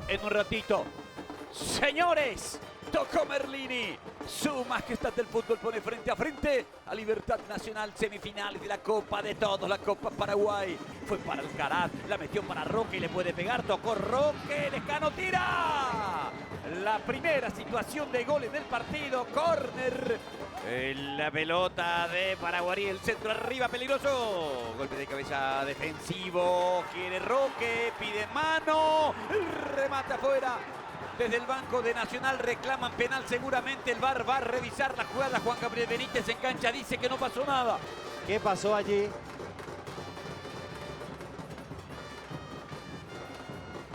en un ratito. Señores, tocó Merlini. Su majestad del fútbol pone frente a frente a Libertad Nacional, semifinales de la Copa de Todos, la Copa Paraguay. Fue para Alcaraz, la metió para Roque y le puede pegar, tocó Roque, Lescano tira. La primera situación de gol en el partido, córner. La pelota de Paraguay, el centro arriba, peligroso. Golpe de cabeza defensivo, quiere Roque, pide mano, remata afuera. Desde el banco de Nacional reclaman penal, seguramente el VAR va a revisar la jugada. Juan Gabriel Benítez en cancha dice que no pasó nada. ¿Qué pasó allí?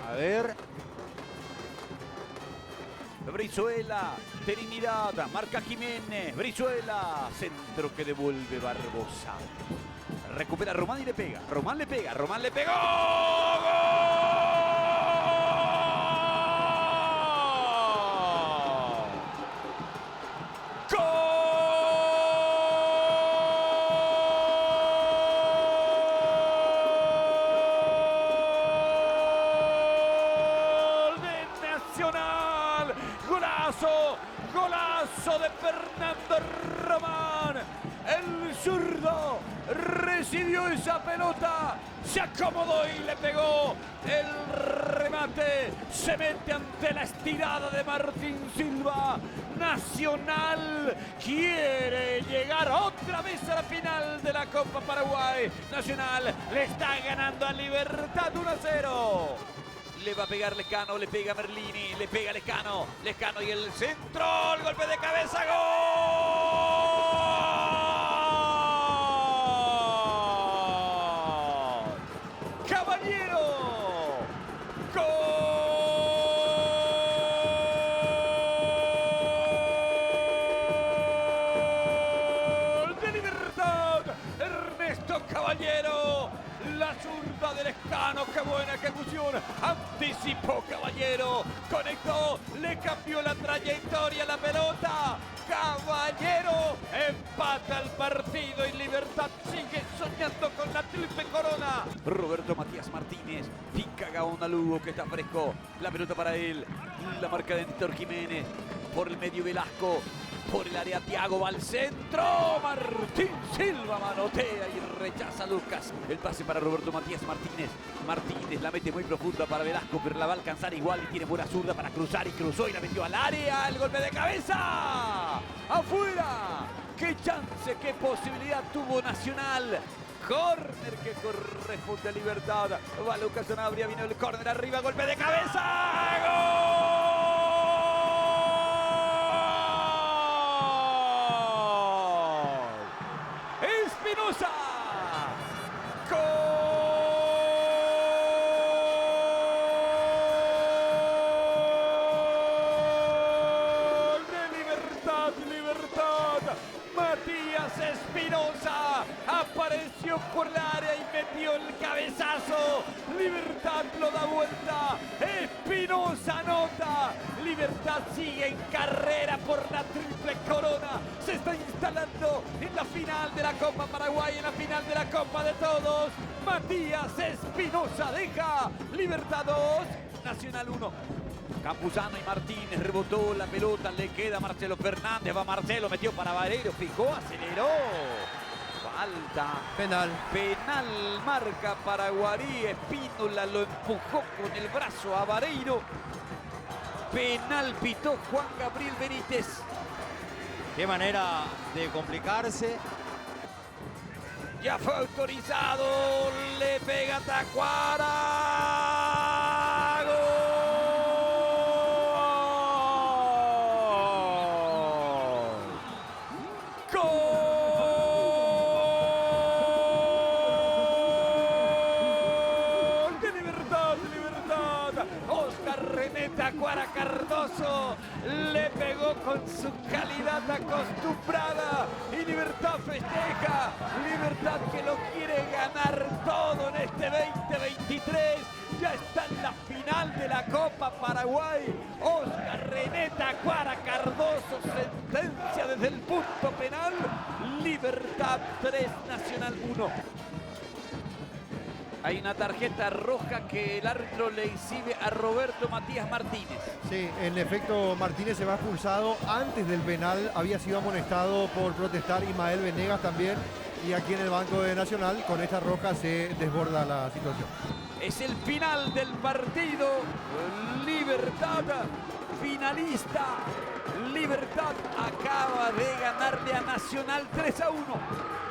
A ver. Brizuela, Trinidad, marca Jiménez, Brizuela, centro que devuelve Barbosa. Recupera Román y le pega, Román le pega, Román le pegó. ¡Gol! Golazo de Fernando Román. El zurdo recibió esa pelota, se acomodó y le pegó. El remate se mete ante la estirada de Martín Silva. Nacional quiere llegar otra vez a la final de la Copa Paraguay. Nacional le está ganando a Libertad 1-0. Le va a pegar Lescano, le pega Merlini, le pega Lescano, Lescano y el centro, el golpe de cabeza, ¡gol! ¡Caballero! ¡Gol de Libertad! Ernesto Caballero. La zurda de Lescano, qué buena ejecución, anticipó Caballero, conectó, le cambió la trayectoria, la pelota, Caballero empata el partido y Libertad sigue soñando con la triple corona. Roberto Matías Martínez, pica Gaona Lugo que está fresco, la pelota para él, la marca de Héctor Jiménez, por el medio Velasco. Por el área Thiago va al centro, Martín Silva manotea y rechaza a Lucas. El pase para Roberto Matías Martínez. Martínez la mete muy profunda para Velasco, pero la va a alcanzar igual y tiene buena zurda para cruzar y cruzó y la metió al área. El golpe de cabeza, afuera. Qué chance, qué posibilidad tuvo Nacional. Córner que corresponde a Libertad. Va Lucas Sanabria, vino el córner arriba, golpe de cabeza, ¡gol! Espinosa. Gol de Libertad, Libertad. Matías Espinosa apareció por el área y metió el cabezazo. Libertad lo da vuelta. Espinosa anota. Libertad sigue en carrera por la triple corona. Se está instalando en la final de la Copa Paraguay, en la final de la Copa de Todos. Matías Espinosa deja Libertad 2, Nacional 1. Campuzano y Martínez rebotó la pelota, le queda Marcelo Fernández, va Marcelo, metió para Vareiro, fijó, aceleró. Falta. Penal. Penal marca para Guarí. Espínola lo empujó con el brazo a Vareiro. Penal pitó Juan Gabriel Benítez. Qué manera de complicarse. Ya fue autorizado. Le pega Tacuara. ¡Gol! Tacuara Cardoso le pegó con su calidad acostumbrada y Libertad festeja. Libertad que lo quiere ganar todo en este 2023. Ya está en la final de la Copa Paraguay. Oscar René Tacuara Cardoso sentencia desde el punto penal. Libertad 3, Nacional 1. Hay una tarjeta roja que el árbitro le exhibe a Roberto Matías Martínez. Sí, en efecto Martínez se va expulsado. Antes del penal había sido amonestado por protestar Ismael Venegas también. Y aquí en el banco de Nacional con esta roja se desborda la situación. Es el final del partido. Libertad finalista. Libertad acaba de ganarle a Nacional 3-1.